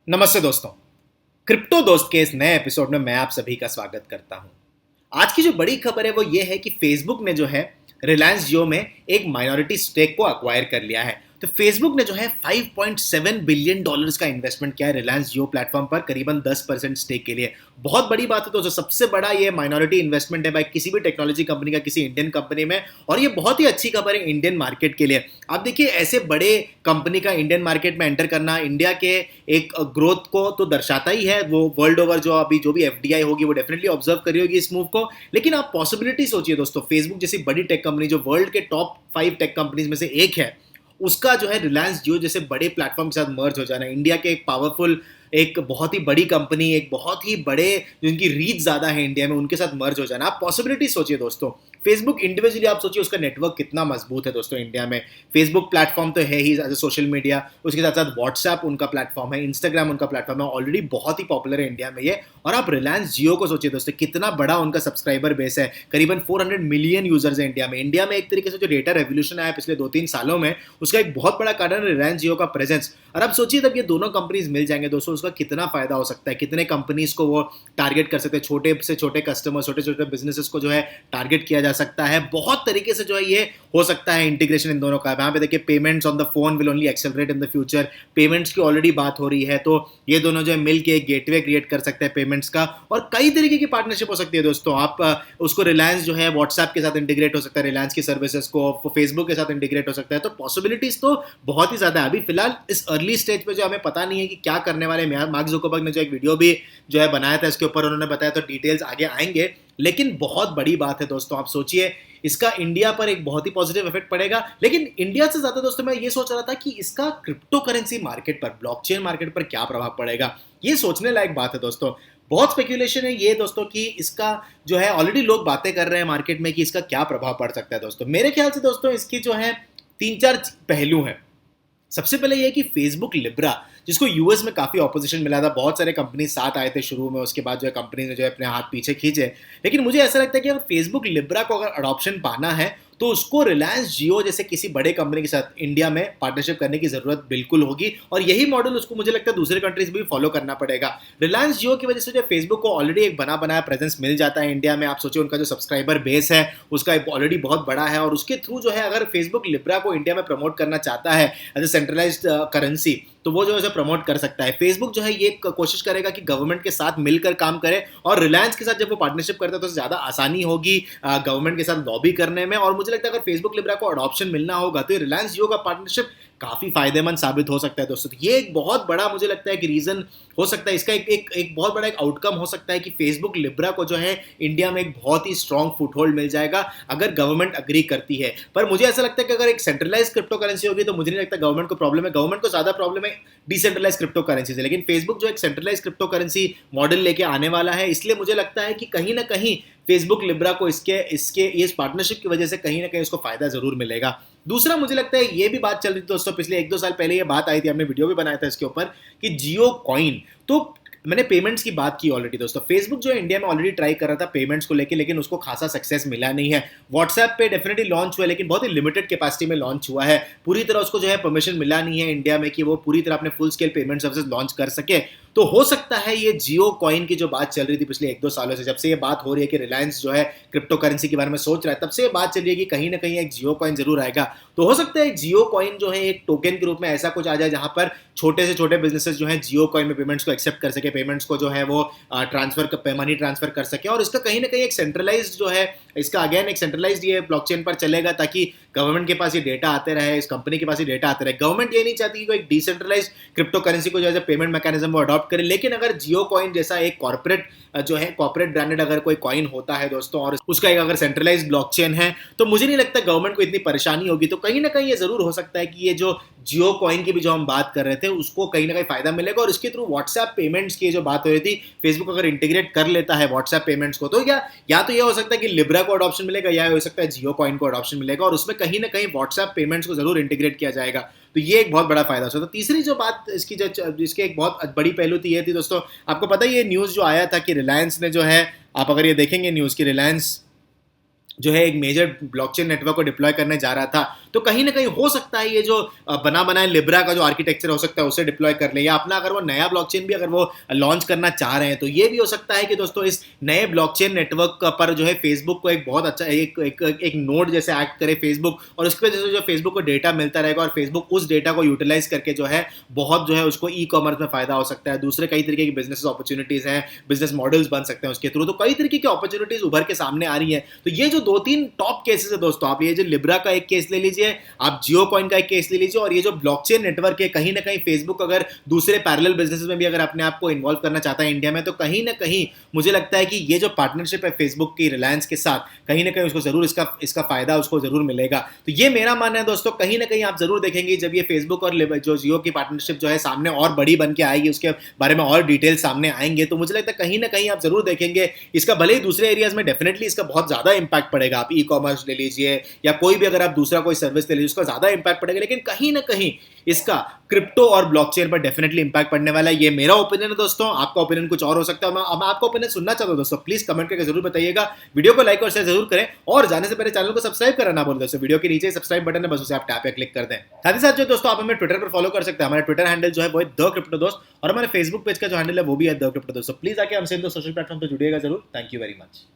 नमस्ते दोस्तों। क्रिप्टो दोस्त के इस नए एपिसोड में मैं आप सभी का स्वागत करता हूं। आज की जो बड़ी खबर है वो ये है कि फेसबुक ने जो है रिलायंस जियो में एक माइनॉरिटी स्टेक को अक्वायर कर लिया है। तो फेसबुक ने जो है 5.7 बिलियन डॉलर्स का इन्वेस्टमेंट किया है रिलायंस जियो प्लेटफॉर्म पर करीबन 10% स्टेक के लिए। बहुत बड़ी बात है दोस्तों, सबसे बड़ा ये माइनॉरिटी इन्वेस्टमेंट है भाई किसी भी टेक्नोलॉजी कंपनी का किसी इंडियन कंपनी में, और ये बहुत ही अच्छी खबर है इंडियन मार्केट के लिए। आप देखिए, ऐसे बड़े कंपनी का इंडियन मार्केट में एंटर करना इंडिया के एक ग्रोथ को तो दर्शाता ही है। वो वर्ल्ड ओवर जो भी एफडीआई होगी वो डेफिनेटली ऑब्जर्व करी होगी इस मूव को। लेकिन आप पॉसिबिलिटी सोचिए दोस्तों, फेसबुक जैसी बड़ी टेक कंपनी जो वर्ल्ड के टॉप 5 टेक कंपनीज में से एक है, उसका जो है रिलायंस जियो जैसे बड़े प्लेटफॉर्म के साथ मर्ज हो जाना, इंडिया के एक पावरफुल, एक बहुत ही बड़ी कंपनी, एक बहुत ही बड़े जिनकी रीच ज्यादा है इंडिया में, उनके साथ मर्ज हो जाना। आप पॉसिबिलिटी सोचिए दोस्तों। फेसबुक इंडिविजुअली आप सोचिए उसका नेटवर्क कितना मजबूत है दोस्तों इंडिया में। फेसबुक प्लेटफॉर्म तो है ही एज ए सोशल मीडिया, उसके साथ साथ व्हाट्सएप उनका प्लेटफॉर्म है, इंस्टाग्राम उनका प्लेटफॉर्म है, ऑलरेडी बहुत ही पॉपुलर है इंडिया में ये। और आप रिलायंस जियो को सोचिए दोस्तों, कितना बड़ा उनका सब्सक्राइबर बेस है, करीबन 400 मिलियन यूजर्स है इंडिया में। इंडिया में एक तरीके से जो डेटा रेवोल्यूशन आया पिछले 2-3 सालों में, उसका एक बहुत बड़ा कारण है रिलायंस जियो का प्रेजेंस। और अब सोचिए तब ये दोनों कंपनीज मिल जाएंगे दोस्तों, उसका कितना फायदा हो सकता है, कितने कंपनीज को वो टारगेट कर सकते हैं, छोटे से छोटे कस्टमर, छोटे छोटे बिजनेसेस को जो है टारगेट किया जा सकता है। बहुत तरीके से जो है ये हो सकता है इंटीग्रेशन इन दोनों का। यहाँ पे देखिए, payments on the phone will only accelerate in the future. Payments की ऑलरेडी बात हो रही है, तो ये दोनों जो है मिलकर एक गेटवे क्रिएट कर सकते हैं पेमेंट्स का। और कई तरीके की पार्टनरशिप हो सकती है दोस्तों। आप उसको रिलायंस जो है व्हाट्सएप के साथ इंटीग्रेट हो सकता है, रिलायंस की सर्विसेज को फेसबुक के साथ इंटीग्रेट हो सकता है। तो पॉसिबिलिटीज तो बहुत ही ज्यादा है। अभी फिलहाल इस अर्ली स्टेज पे जो हमें पता नहीं है कि क्या करने वाले। मार्क जुकरबर्ग ने जो एक वीडियो भी जो है बनाया था इसके ऊपर, उन्होंने बताया, तो डिटेल्स आगे आएंगे। लेकिन बहुत बड़ी बात है दोस्तों, आप सोचिए इसका इंडिया पर एक बहुत ही पॉजिटिव इफेक्ट पड़ेगा। लेकिन इंडिया से ज्यादा दोस्तों मैं ये सोच रहा था कि इसका क्रिप्टो करेंसी मार्केट पर, ब्लॉकचेन मार्केट पर क्या प्रभाव पड़ेगा। ये सोचने लायक बात है दोस्तों। बहुत स्पेक्यूलेशन है ये दोस्तों कि इसका जो है ऑलरेडी लोग बातें कर रहे हैं मार्केट में कि इसका क्या प्रभाव पड़ सकता है दोस्तों। मेरे ख्याल से दोस्तों इसकी जो है 3-4 पहलू हैं। सबसे पहले ये कि फेसबुक लिब्रा, जिसको यूएस में काफी ऑपोजिशन मिला था, बहुत सारे कंपनी साथ आए थे शुरू में, उसके बाद जो है कंपनी ने जो है अपने हाथ पीछे खींचे। लेकिन मुझे ऐसा लगता है कि अगर फेसबुक लिब्रा को अगर अडॉप्शन पाना है तो उसको रिलायंस जियो जैसे किसी बड़े कंपनी के साथ इंडिया में पार्टनरशिप करने की जरूरत बिल्कुल होगी। और यही मॉडल उसको मुझे लगता है दूसरे कंट्रीज में भी फॉलो करना पड़ेगा। रिलायंस जियो की वजह से जो फेसबुक को ऑलरेडी एक बना बनाया प्रेजेंस मिल जाता है इंडिया में। आप सोचिए उनका जो सब्सक्राइबर बेस है उसका ऑलरेडी बहुत बड़ा है, और उसके थ्रू जो है अगर फेसबुक लिब्रा को इंडिया में प्रमोट करना चाहता है एज ए सेंट्रलाइज्ड करेंसी, तो वो जो है प्रमोट कर सकता है। फेसबुक जो है ये कोशिश करेगा कि गवर्नमेंट के साथ मिलकर काम करे, और रिलायंस के साथ जब वो पार्टनरशिप करता है तो ज्यादा आसानी होगी गवर्नमेंट के साथ लॉबी करने में। और मुझे लगता है अगर फेसबुक लिब्रा को अडॉप्शन मिलना होगा तो रिलायंस जियो का पार्टनरशिप काफी फायदेमंद साबित हो सकता है दोस्तों। तो ये एक बहुत बड़ा मुझे लगता है कि रीजन हो सकता है, इसका एक बहुत बड़ा एक आउटकम हो सकता है कि फेसबुक लिब्रा को जो है इंडिया में एक बहुत ही स्ट्रॉन्ग फुटहोल्ड मिल जाएगा अगर गवर्नमेंट अग्री करती है। पर मुझे ऐसा लगता है कि अगर एक सेंट्रलाइज क्रिप्टो करेंसी होगी तो मुझे नहीं लगता गवर्नमेंट को प्रॉब्लम है। गवर्नमेंट को ज्यादा प्रॉब्लम है डिसेंट्रलाइज क्रिप्टो करेंसी से। लेकिन फेसबुक जो एक सेंट्रलाइज क्रिप्टो करेंसी मॉडल लेके आने वाला है, इसलिए मुझे लगता है कि कहीं ना कहीं फेसबुक लिब्रा को इसके इस पार्टनरशिप की वजह से कहीं ना कहीं उसको फायदा जरूर मिलेगा। दूसरा, मुझे लगता है ये भी बात चल रही थी दोस्तों, पिछले 1-2 साल पहले ये बात आई थी, हमने वीडियो भी बनाया था इसके ऊपर, कि जियो कॉइन। तो मैंने पेमेंट्स की बात की ऑलरेडी दोस्तों। फेसबुक जो है इंडिया में ऑलरेडी ट्राई कर रहा था पेमेंट्स को लेके, लेकिन उसको खासा सक्सेस मिला नहीं है। व्हाट्सएप पे डेफिनेटली लॉन्च हुआ है, लेकिन बहुत ही लिमिटेड कैपेसिटी में लॉन्च हुआ है। पूरी तरह उसको जो है परमिशन मिला नहीं है इंडिया में कि वो पूरी तरह अपने full scale payment services launch कर सके। तो हो सकता है ये जियो कॉइन की जो बात चल रही थी पिछले 1-2 सालों से, जब से ये बात हो रही है कि रिलायंस जो है क्रिप्टो करेंसी के बारे में सोच रहा है, तब से ये बात चल रही है कि कहीं ना कहीं एक जियो कॉइन जरूर आएगा। तो हो सकता है जियो कॉइन जो है एक टोकन के रूप में ऐसा कुछ आ जाए जहां पर छोटे से छोटे बिजनेसेस जो है जियो कॉइन में पेमेंट्स को एक्सेप्ट कर सके, पेमेंट्स को जो है वो मनी ट्रांसफर कर सके। और इसका कहीं ना कहीं एक सेंट्रलाइज जो है, इसका अगेन एक सेंट्रलाइज ये ब्लॉकचेन पर चलेगा, ताकि गवर्नमेंट के पास ये डेटा आते रहे, इस कंपनी के पास ये डेटा आते रहे। गवर्नमेंट ये नहीं चाहती कि एक डिसेंट्रलाइज क्रिप्टो करेंसी को जो है पेमेंट मैकेनिज्म वो अडॉप्ट करे। लेकिन अगर जियो कॉइन जैसा एक कॉर्पोरेट जो है कॉर्पोरेट ब्रांडेड अगर कोई कॉइन होता है दोस्तों, और उसका एक अगर सेंट्रलाइज्ड ब्लॉकचेन है, तो मुझे नहीं लगता गवर्नमेंट को इतनी परेशानी होगी। तो कहीं ना कहीं ये जरूर हो सकता है कि ये जो जियो कॉइन की भी जो हम बात कर रहे थे उसको कहीं ना कहीं फायदा मिलेगा। और इसके थ्रू व्हाट्सएप पेमेंट्स की जो बात हो रही थी, फेसबुक अगर इंटीग्रेट कर लेता है व्हाट्सएप पेमेंट्स को, तो या तो ये हो सकता है कि लिब्रा को अडॉप्शन मिलेगा, या हो सकता है जियो कॉइन को अडॉप्शन मिलेगा, और उसमें कहीं ना कहीं व्हाट्सएप पेमेंट्स को जरूर इंटीग्रेट किया जाएगा। तो ये एक बहुत बड़ा फायदा हो सकता है। तो तीसरी जो बात इसकी एक बहुत बड़ी पहलू थी ये थी दोस्तों, आपको पता है ये न्यूज़ जो आया था कि रिलायंस ने जो है, आप अगर ये देखेंगे न्यूज़ की, रिलायंस जो है एक मेजर ब्लॉकचेन नेटवर्क को डिप्लॉय करने जा रहा था। तो कहीं ना कहीं हो सकता है ये जो बना बनाए लिब्रा का जो आर्किटेक्चर हो सकता है उसे डिप्लॉय कर ले, या अपना अगर वो नया ब्लॉकचेन भी अगर वो लॉन्च करना चाह रहे हैं तो ये भी हो सकता है कि दोस्तों इस नए ब्लॉकचेन नेटवर्क पर जो है फेसबुक को एक बहुत अच्छा एक नोड जैसे एक्ट करे फेसबुक, और उसकी वजह से जो फेसबुक को डेटा मिलता रहेगा और फेसबुक उस डेटा को यूटिलाइज करके जो है बहुत जो है उसको ई कॉमर्स में फायदा हो सकता है, दूसरे कई तरीके की बिजनेस अपॉर्चुनिटीज हैं, बिजनेस मॉडल्स बन सकते हैं उसके थ्रू, तो कई तरीके की अपॉर्चुनिटीज उभर के सामने आ रही है। तो ये जो 2-3 टॉप केसेस है दोस्तों, आप ये जो लिब्रा का एक केस ले लीजिए, आप जियो कॉइन का एक केस ले लीजिए, और ये जो ब्लॉकचेन नेटवर्क है कहीं ना कहीं फेसबुक अगर दूसरे पैरेलल बिजनेसेस में भी अगर अपने आप को इन्वॉल्व करना चाहता है इंडिया में, तो कहीं ना कहीं मुझे लगता है कि ये जो पार्टनरशिप है फेसबुक की रिलायंस के साथ, कहीं ना कहीं उसको जरूर इसका फायदा उसको जरूर मिलेगा। तो ये मेरा मानना है दोस्तों, कहीं ना कहीं आप जरूर देखेंगे जब ये फेसबुक और जो जियो की पार्टनरशिप जो है सामने और बड़ी बन के आएगी, उसके बारे में और डिटेल सामने आएंगे, तो मुझे लगता है कहीं ना कहीं आप जरूर देखेंगे इसका, भले ही दूसरे एरियाज में डेफिनेटली इसका बहुत ज्यादा इंपैक्ट पड़ेगा, आप ई कॉमर्स ले लीजिए या कोई भी अगर आप दूसरा कोई सर्विस ले लीजिए उसका ज्यादा इंपैक्ट पड़ेगा, लेकिन कहीं ना कहीं इसका क्रिप्टो और ब्लॉकचेन पर डेफिनेटली इंपैक्ट पड़ने वाला है। ये मेरा ओपिनियन है दोस्तों, आपका ओपिनियन कुछ और हो सकता है, मैं आपका ओपिनियन सुनना चाहता हूं दोस्तों, प्लीज कमेंट करके जरूर बताइएगा, वीडियो को लाइक और शेयर जरूर करें, और जाने से पहले चैनल को सब्सक्राइब करना ना भूलें दोस्तों, वीडियो के नीचे सब्सक्राइब बटन है, बस उसे आप टैप या क्लिक कर दें। साथ ही साथ जो दोस्तों आप हमें ट्विटर पर फॉलो कर सकते हैं, हमारा ट्विटर हैंडल जो है वो है द क्रिप्टो दोस्त, और हमारे फेसबुक पेज का जो हैंडल है वो भी है द क्रिप्टो दोस्त। प्लीज आके हमसे सोशल प्लेटफॉर्म पर जुड़िएगा जरूर। Thank you very much.